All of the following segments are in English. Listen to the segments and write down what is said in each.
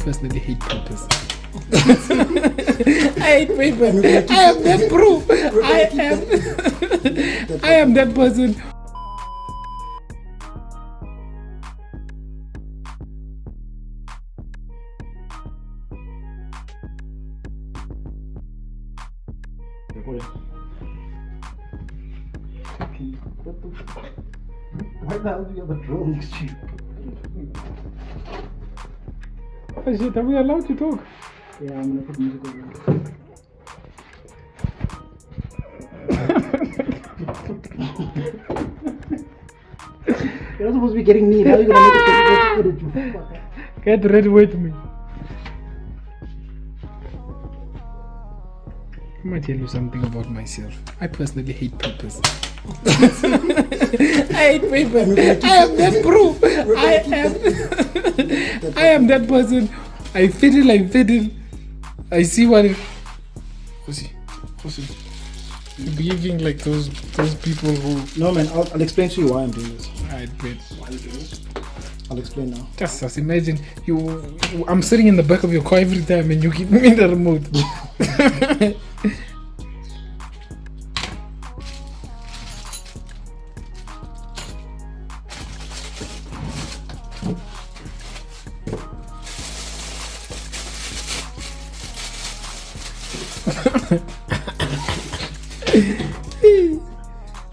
personally hate papers. I hate papers. I am that bro. I am that person. Why the hell do you have a drill next to you? Oh shit, are we allowed to talk? Yeah, I'm gonna put music over it. You're not supposed to be getting me. Now you're gonna make it footage. Get ready with me. I'm gonna tell you something about myself. I personally hate papers. I hate papers. I am that bro. I am that person. I fiddle. I see what it. You're behaving like those people who. No man, I'll explain to you why I'm doing this. I bet. Why are you doing this? I'll explain now. Just imagine I'm sitting in the back of your car every time and you give me the remote.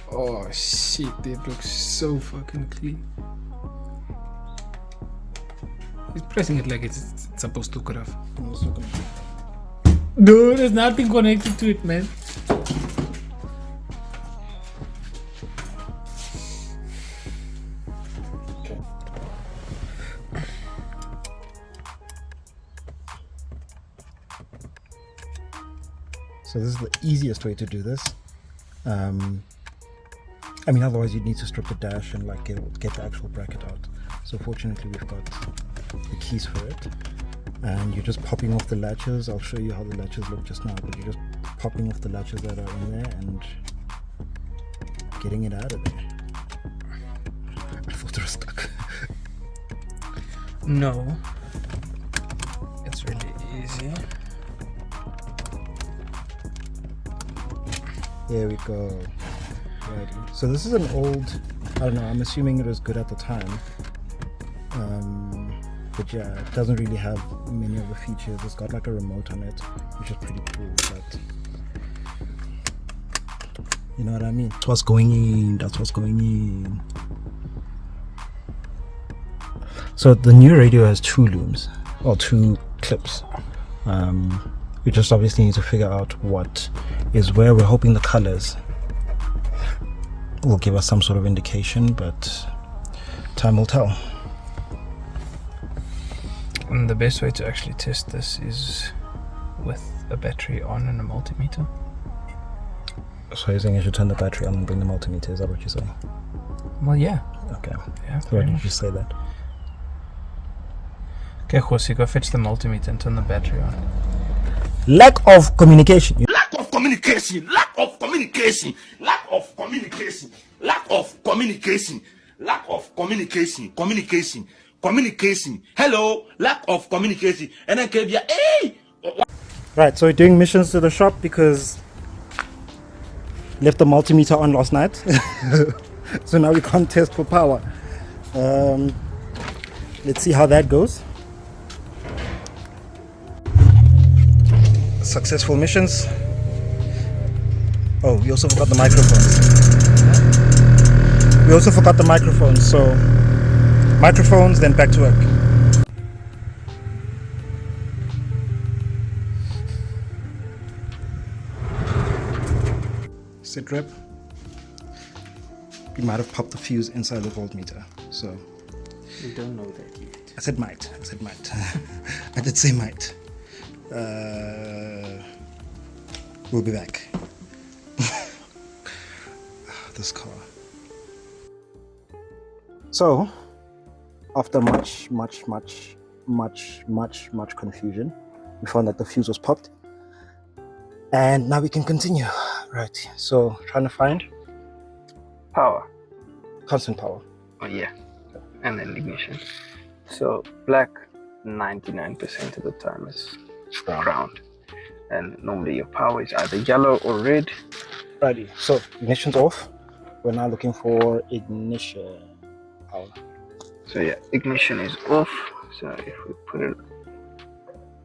Oh shit, that looks so fucking clean. He's pressing it like it's supposed to graph. No, it's not gonna. No, there's nothing connected to it, man. Okay. So this is the easiest way to do this. I mean, otherwise you'd need to strip the dash and like get the actual bracket out. So fortunately we've got the keys for it. And you're just popping off the latches. I'll show you how the latches look just now, but you're just popping off the latches that are in there and getting it out of there. I thought it was stuck. No. It's really easy. There we go. Righty. So this is an old, I don't know, I'm assuming it was good at the time. But yeah, it doesn't really have many of the features. It's got like a remote on it, which is pretty cool, but you know what I mean? That's what's going in. So the new radio has two looms, or two clips. We just obviously need to figure out what is where. We're hoping the colors will give us some sort of indication, but time will tell. And the best way to actually test this is with a battery on and a multimeter. So you're saying I should turn the battery on and bring the multimeter, is that what you're saying? Well, yeah. Okay. Yeah. Why did you say that? Okay, Jose, go fetch the multimeter and turn the battery on. Lack of communication. Lack of communication. Lack of communication. Lack of communication. Lack of communication. Lack of communication. Communication. Communication. Hello. Lack of communication. And then came here. Hey. Right. So we're doing missions to the shop because left the multimeter on last night. So now we can't test for power. Let's see how that goes. Successful missions. Oh, we also forgot the microphones. So microphones, then back to work. Sit rep. We might have popped the fuse inside the voltmeter. So We don't know that yet. I said might. I did say might. We'll be back. This car. So, after much confusion, we found that the fuse was popped. And now we can continue. Right, so trying to find Power. constant power. Oh yeah. And then ignition. So black 99% of the time is ground. And normally your power is either yellow or red. Righty, so ignition's off. We're now looking for ignition power. So yeah, ignition is off. So if we put it,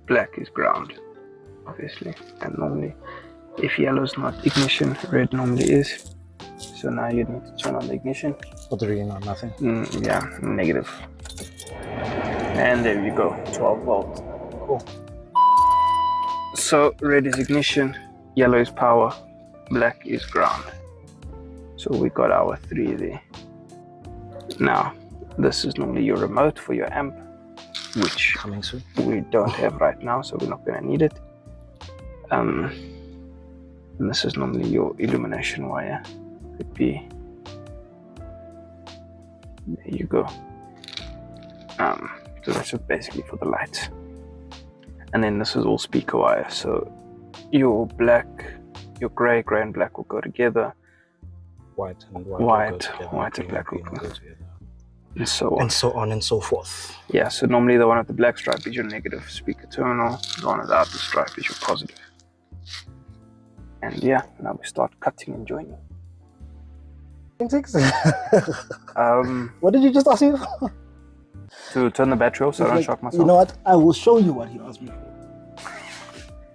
black is ground, obviously. And normally, if yellow is not ignition, red normally is. So now you need to turn on the ignition. What do you know? Nothing. Yeah, negative. And there you go, 12 volts. Cool. So red is ignition, yellow is power, black is ground. So we got our 3 there. Now, this is normally your remote for your amp, which Coming soon. we don't have right now, so we're not going to need it. And this is normally your illumination wire. Could be, there you go. So that's just basically for the lights. And then this is all speaker wire. So your black, your gray and black will go together. White and White and black will go together. And so on. And so on and so forth. Yeah, so normally the one with the black stripe is your negative speaker terminal. The one without the stripe is your positive. And yeah, now we start cutting and joining. What did you just ask me for? To turn the battery off so I don't shock myself. You know what? I will show you what he asked me for.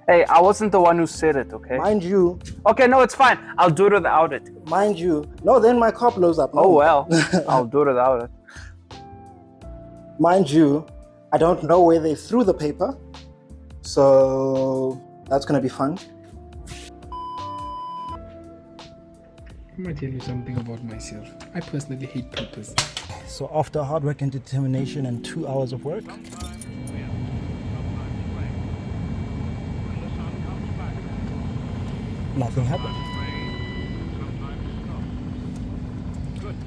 Hey, I wasn't the one who said it, okay? Mind you. Okay, no, it's fine. I'll do it without it. Mind you. No, then my car blows up. No. Oh well, I'll do it without it. Mind you, I don't know where they threw the paper. So that's going to be fun. I'm gonna tell you something about myself. I personally hate papers. So after hard work and determination and 2 hours of work, nothing happened.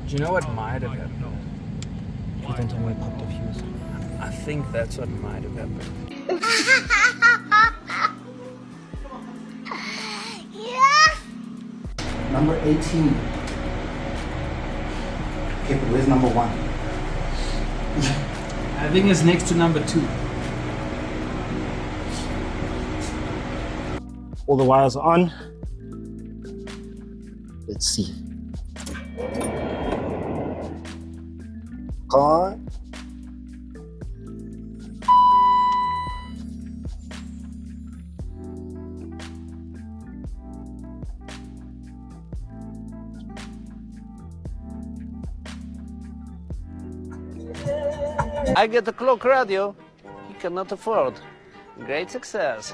Do you know what might have happened? Please don't tell me it popped a fuse. I think that's what might have happened. Number 18. Okay, but where's number 1? I think it's next to number 2. All the wires are on. Let's see. On. I get a clock radio he cannot afford. Great success.